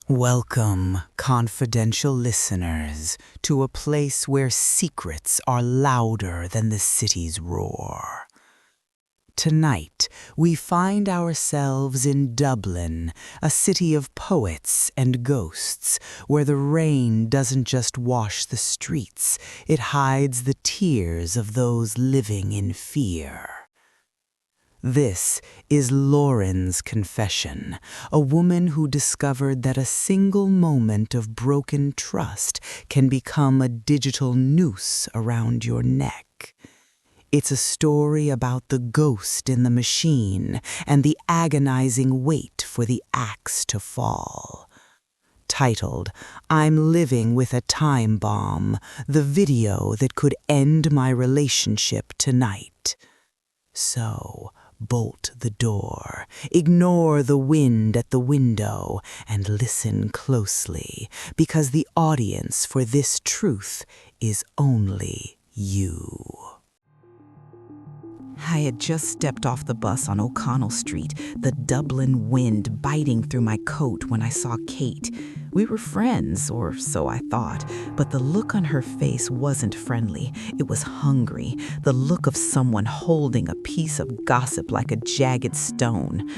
Welcome, confidential listeners, to a place where secrets are louder than the city's roar. Tonight, we find ourselves in Dublin, a city of poets and ghosts, where the rain doesn't just wash the streets, it hides the tears of those living in fear. This is Lauren's confession, a woman who discovered that a single moment of broken trust can become a digital noose around your neck. It's a story about the ghost in the machine and the agonizing wait for the axe to fall. Titled, "I'm Living with a Time Bomb, the video that could end my relationship tonight." So, bolt the door, ignore the wind at the window, and listen closely, because the audience for this truth is only you. I had just stepped off the bus on O'Connell Street, the Dublin wind biting through my coat when I saw Kate. We were friends, or so I thought, but the look on her face wasn't friendly. It was hungry, the look of someone holding a piece of gossip like a jagged stone.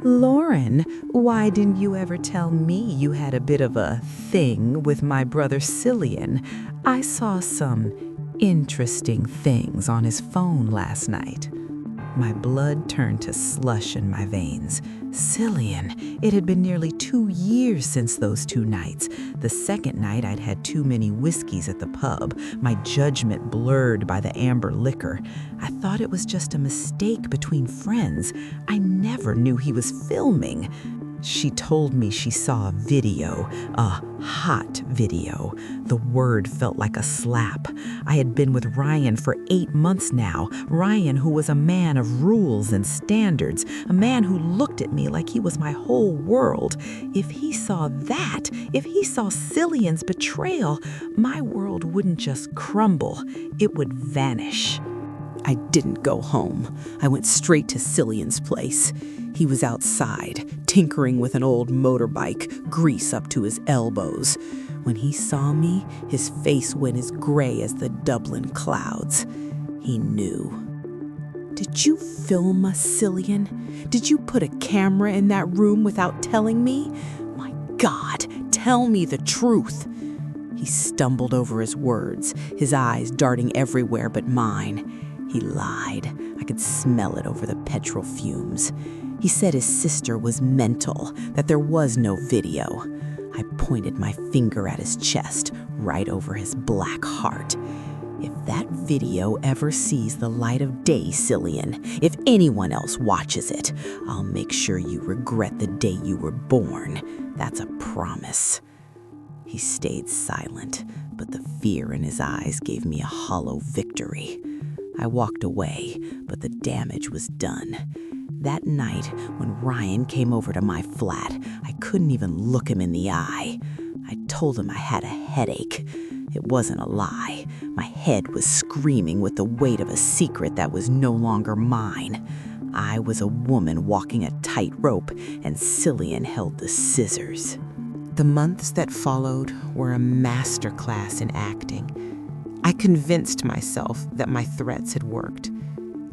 "Lauren, why didn't you ever tell me you had a bit of a thing with my brother Cillian? I saw some interesting things on his phone last night." My blood turned to slush in my veins. Cillian. It had been nearly 2 years since those 2 nights. The second night I'd had too many whiskeys at the pub, my judgment blurred by the amber liquor. I thought it was just a mistake between friends. I never knew he was filming. She told me she saw a video, a hot video. The word felt like a slap. I had been with Ryan for 8 months now. Ryan, who was a man of rules and standards, a man who looked at me like he was my whole world. If he saw that, if he saw Cillian's betrayal, my world wouldn't just crumble, it would vanish. I didn't go home. I went straight to Cillian's place. He was outside, tinkering with an old motorbike, grease up to his elbows. When he saw me, his face went as gray as the Dublin clouds. He knew. "Did you film us, Cillian? Did you put a camera in that room without telling me? My God, tell me the truth." He stumbled over his words, his eyes darting everywhere but mine. He lied. I could smell it over the petrol fumes. He said his sister was mental, that there was no video. I pointed my finger at his chest, right over his black heart. "If that video ever sees the light of day, Cillian, if anyone else watches it, I'll make sure you regret the day you were born. That's a promise." He stayed silent, but the fear in his eyes gave me a hollow victory. I walked away, but the damage was done. That night, when Ryan came over to my flat, I couldn't even look him in the eye. I told him I had a headache. It wasn't a lie. My head was screaming with the weight of a secret that was no longer mine. I was a woman walking a tightrope, and Cillian held the scissors. The months that followed were a masterclass in acting. I convinced myself that my threats had worked.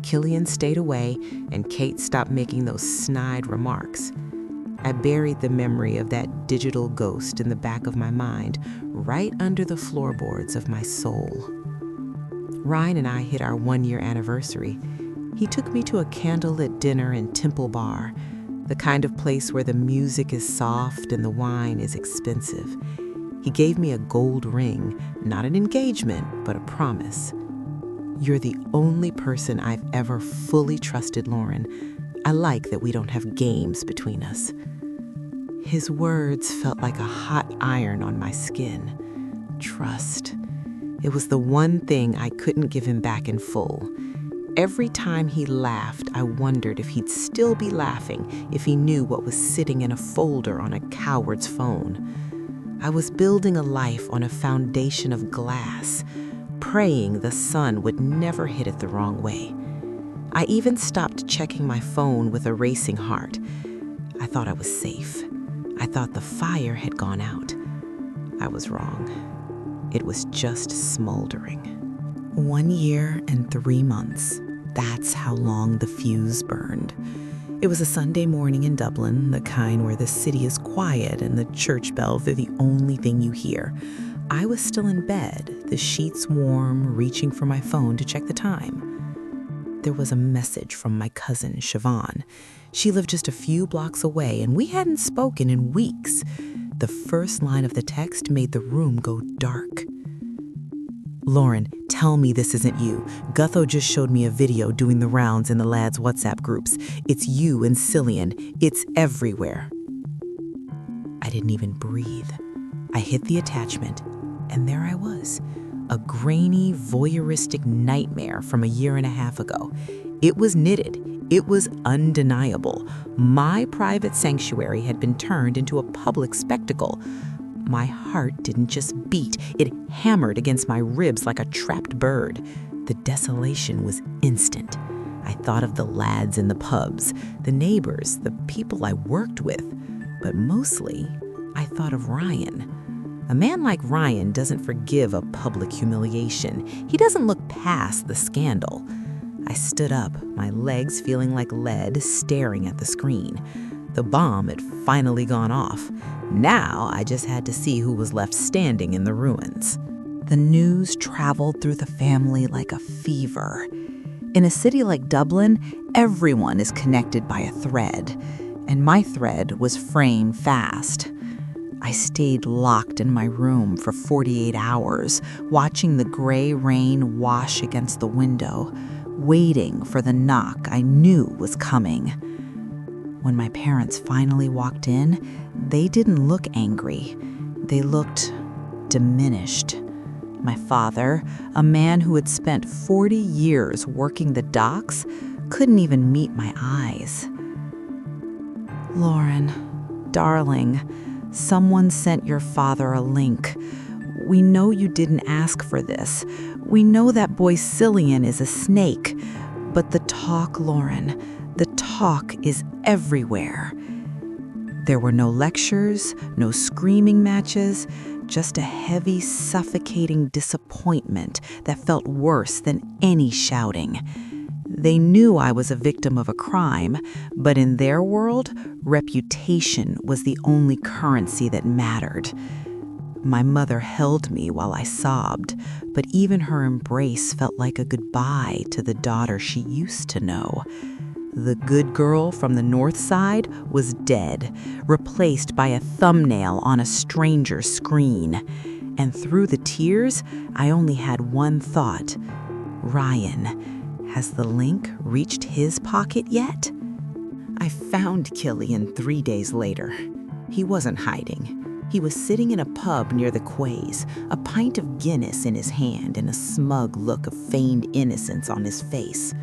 Cillian stayed away, and Kate stopped making those snide remarks. I buried the memory of that digital ghost in the back of my mind, right under the floorboards of my soul. Ryan and I hit our 1-year anniversary. He took me to a candlelit dinner in Temple Bar, the kind of place where the music is soft and the wine is expensive. He gave me a gold ring, not an engagement, but a promise. "You're the only person I've ever fully trusted, Lauren. I like that we don't have games between us." His words felt like a hot iron on my skin. Trust. It was the one thing I couldn't give him back in full. Every time he laughed, I wondered if he'd still be laughing if he knew what was sitting in a folder on a coward's phone. I was building a life on a foundation of glass, praying the sun would never hit it the wrong way. I even stopped checking my phone with a racing heart. I thought I was safe. I thought the fire had gone out. I was wrong. It was just smoldering. 1 year and 3 months. That's how long the fuse burned. It was a Sunday morning in Dublin, the kind where the city is quiet and the church bells are the only thing you hear. I was still in bed, the sheets warm, reaching for my phone to check the time. There was a message from my cousin, Siobhan. She lived just a few blocks away, and we hadn't spoken in weeks. The first line of the text made the room go dark. "Lauren, tell me this isn't you. Gutho just showed me a video doing the rounds in the lads' WhatsApp groups. It's you and Cillian. It's everywhere." I didn't even breathe. I hit the attachment, and there I was, a grainy, voyeuristic nightmare from a year and a half ago. It was knitted. It was undeniable. My private sanctuary had been turned into a public spectacle. My heart didn't just beat, it hammered against my ribs like a trapped bird. The desolation was instant. I thought of the lads in the pubs, the neighbors, the people I worked with. But mostly, I thought of Ryan. A man like Ryan doesn't forgive a public humiliation. He doesn't look past the scandal. I stood up, my legs feeling like lead, staring at the screen. The bomb had finally gone off. Now I just had to see who was left standing in the ruins. The news traveled through the family like a fever. In a city like Dublin, everyone is connected by a thread, and my thread was fraying fast. I stayed locked in my room for 48 hours, watching the gray rain wash against the window, waiting for the knock I knew was coming. When my parents finally walked in, they didn't look angry. They looked diminished. My father, a man who had spent 40 years working the docks, couldn't even meet my eyes. "Lauren, darling, someone sent your father a link. We know you didn't ask for this. We know that boy Cillian is a snake. But the talk, Lauren, the talk is everywhere." There were no lectures, no screaming matches, just a heavy, suffocating disappointment that felt worse than any shouting. They knew I was a victim of a crime, but in their world, reputation was the only currency that mattered. My mother held me while I sobbed, but even her embrace felt like a goodbye to the daughter she used to know. The good girl from the north side was dead, replaced by a thumbnail on a stranger's screen. And through the tears, I only had one thought. Ryan, has the link reached his pocket yet? I found Cillian 3 days later. He wasn't hiding. He was sitting in a pub near the quays, a pint of Guinness in his hand and a smug look of feigned innocence on his face.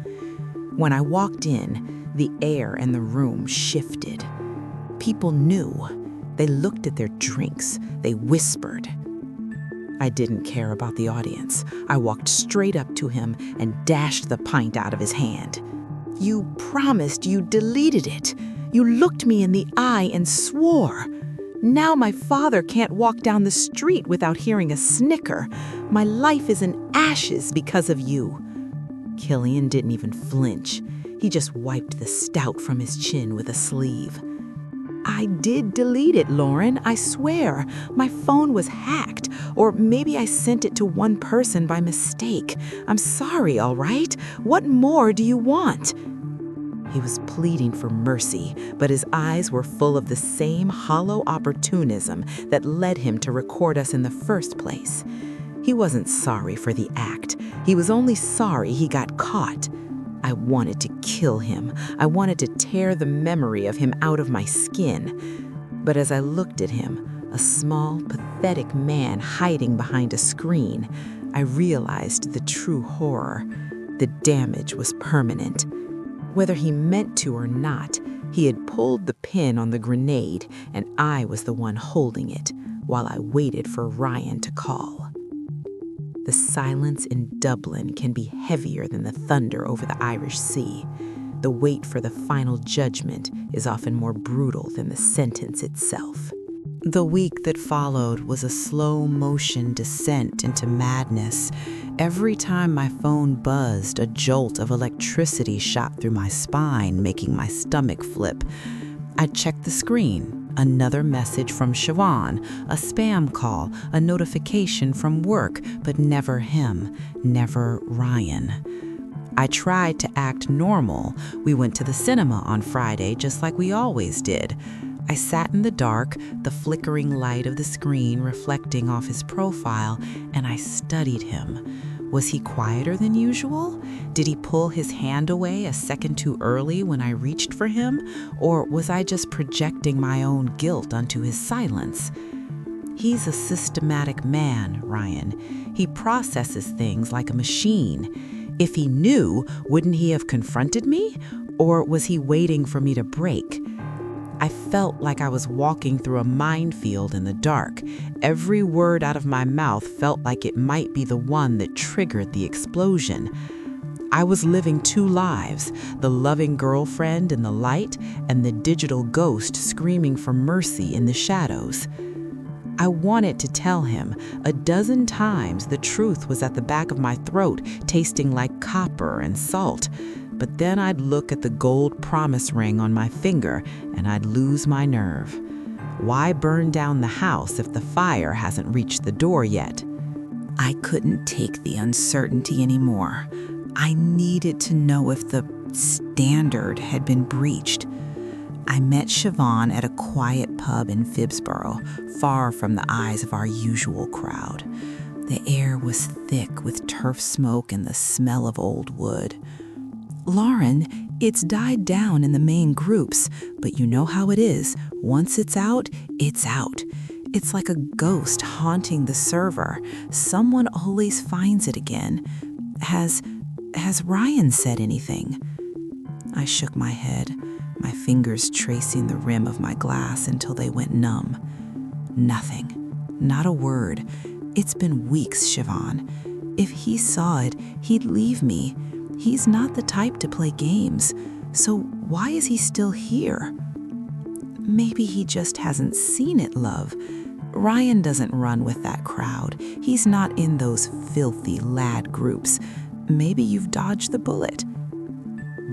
When I walked in, the air in the room shifted. People knew. They looked at their drinks. They whispered. I didn't care about the audience. I walked straight up to him and dashed the pint out of his hand. "You promised you deleted it. You looked me in the eye and swore. Now my father can't walk down the street without hearing a snicker. My life is in ashes because of you." Cillian didn't even flinch. He just wiped the stout from his chin with a sleeve. "I did delete it, Lauren, I swear. My phone was hacked, or maybe I sent it to one person by mistake. I'm sorry, all right? What more do you want?" He was pleading for mercy, but his eyes were full of the same hollow opportunism that led him to record us in the first place. He wasn't sorry for the act. He was only sorry he got caught. I wanted to kill him. I wanted to tear the memory of him out of my skin. But as I looked at him, a small, pathetic man hiding behind a screen, I realized the true horror. The damage was permanent. Whether he meant to or not, he had pulled the pin on the grenade, and I was the one holding it while I waited for Ryan to call. The silence in Dublin can be heavier than the thunder over the Irish Sea. The wait for the final judgment is often more brutal than the sentence itself. The week that followed was a slow-motion descent into madness. Every time my phone buzzed, a jolt of electricity shot through my spine, making my stomach flip. I'd check the screen. Another message from Siobhan, a spam call, a notification from work, but never him, never Ryan. I tried to act normal. We went to the cinema on Friday just like we always did. I sat in the dark, the flickering light of the screen reflecting off his profile, and I studied him. Was he quieter than usual? Did he pull his hand away a second too early when I reached for him? Or was I just projecting my own guilt onto his silence? He's a systematic man, Ryan. He processes things like a machine. If he knew, wouldn't he have confronted me? Or was he waiting for me to break? I felt like I was walking through a minefield in the dark. Every word out of my mouth felt like it might be the one that triggered the explosion. I was living two lives, the loving girlfriend in the light and the digital ghost screaming for mercy in the shadows. I wanted to tell him. A dozen times the truth was at the back of my throat, tasting like copper and salt. But then I'd look at the gold promise ring on my finger and I'd lose my nerve. Why burn down the house if the fire hasn't reached the door yet? I couldn't take the uncertainty anymore. I needed to know if the standard had been breached. I met Siobhan at a quiet pub in Phibsborough, far from the eyes of our usual crowd. The air was thick with turf smoke and the smell of old wood. Lauren, it's died down in the main groups, but you know how it is. Once it's out, it's out. It's like a ghost haunting the server. Someone always finds it again. Has Ryan said anything? I shook my head, my fingers tracing the rim of my glass until they went numb. Nothing. Not a word. It's been weeks, Siobhan. If he saw it, he'd leave me. He's not the type to play games, so why is he still here? Maybe he just hasn't seen it, love. Ryan doesn't run with that crowd. He's not in those filthy lad groups. Maybe you've dodged the bullet.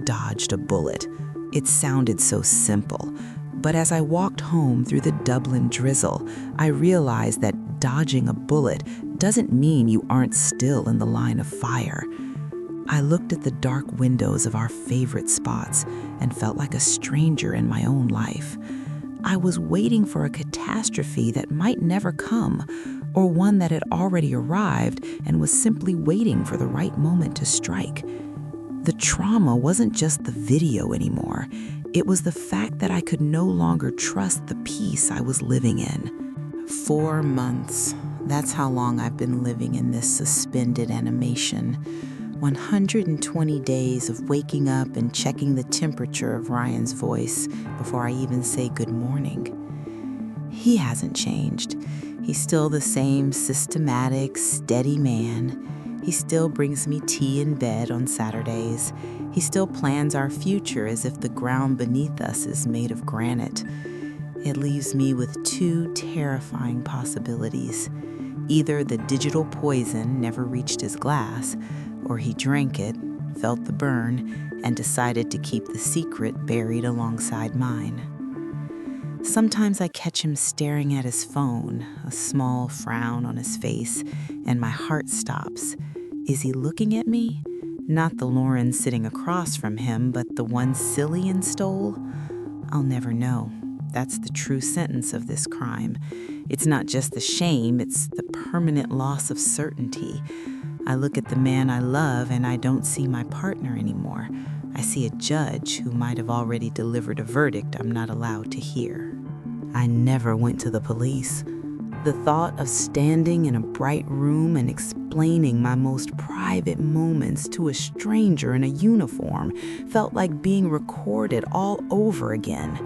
Dodged a bullet. It sounded so simple. But as I walked home through the Dublin drizzle, I realized that dodging a bullet doesn't mean you aren't still in the line of fire. I looked at the dark windows of our favorite spots and felt like a stranger in my own life. I was waiting for a catastrophe that might never come, or one that had already arrived and was simply waiting for the right moment to strike. The trauma wasn't just the video anymore. It was the fact that I could no longer trust the peace I was living in. 4 months. That's how long I've been living in this suspended animation. 120 days of waking up and checking the temperature of Ryan's voice before I even say good morning. He hasn't changed. He's still the same systematic, steady man. He still brings me tea in bed on Saturdays. He still plans our future as if the ground beneath us is made of granite. It leaves me with 2 terrifying possibilities. Either the digital poison never reached his glass, or he drank it, felt the burn, and decided to keep the secret buried alongside mine. Sometimes I catch him staring at his phone, a small frown on his face, and my heart stops. Is he looking at me? Not the Lauren sitting across from him, but the one Cillian stole? I'll never know. That's the true sentence of this crime. It's not just the shame, it's the permanent loss of certainty. I look at the man I love and I don't see my partner anymore. I see a judge who might have already delivered a verdict I'm not allowed to hear. I never went to the police. The thought of standing in a bright room and explaining my most private moments to a stranger in a uniform felt like being recorded all over again.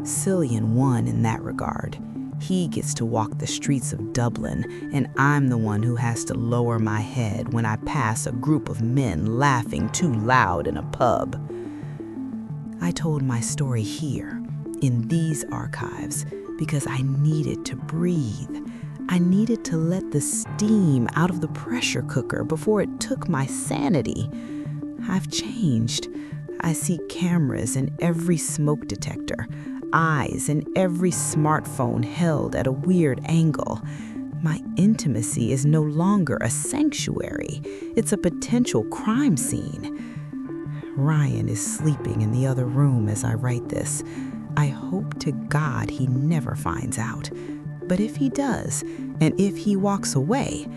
Cillian won in that regard. He gets to walk the streets of Dublin, and I'm the one who has to lower my head when I pass a group of men laughing too loud in a pub. I told my story here, in these archives, because I needed to breathe. I needed to let the steam out of the pressure cooker before it took my sanity. I've changed. I see cameras in every smoke detector, eyes in every smartphone held at a weird angle. My intimacy is no longer a sanctuary. It's a potential crime scene. Ryan is sleeping in the other room as I write this. I hope to God he never finds out. But if he does, and if he walks away,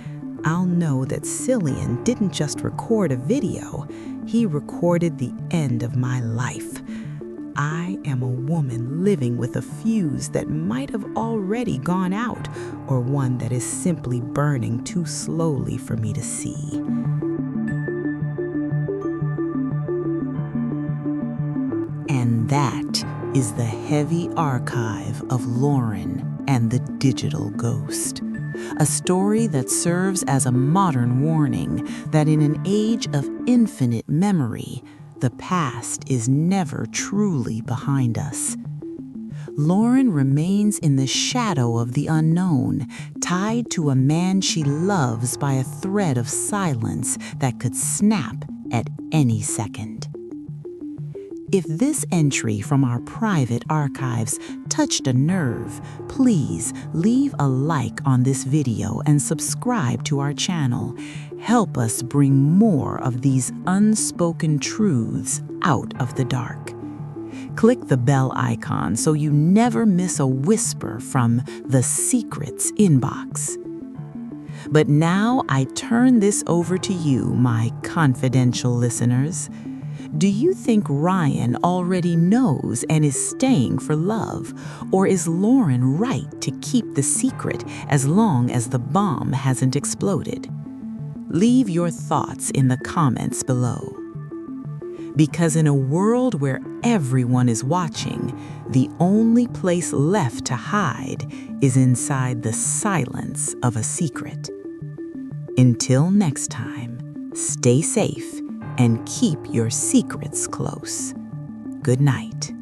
I'll know that Cillian didn't just record a video, he recorded the end of my life. I am a woman living with a fuse that might have already gone out, or one that is simply burning too slowly for me to see. And that is the heavy archive of Lauren and the Digital Ghost. A story that serves as a modern warning that in an age of infinite memory, the past is never truly behind us. Lauren remains in the shadow of the unknown, tied to a man she loves by a thread of silence that could snap at any second. If this entry from our private archives touched a nerve, please leave a like on this video and subscribe to our channel. Help us bring more of these unspoken truths out of the dark. Click the bell icon so you never miss a whisper from the Secrets inbox. But now I turn this over to you, my confidential listeners. Do you think Ryan already knows and is staying for love? Or is Lauren right to keep the secret as long as the bomb hasn't exploded? Leave your thoughts in the comments below. Because in a world where everyone is watching, the only place left to hide is inside the silence of a secret. Until next time, stay safe and keep your secrets close. Good night.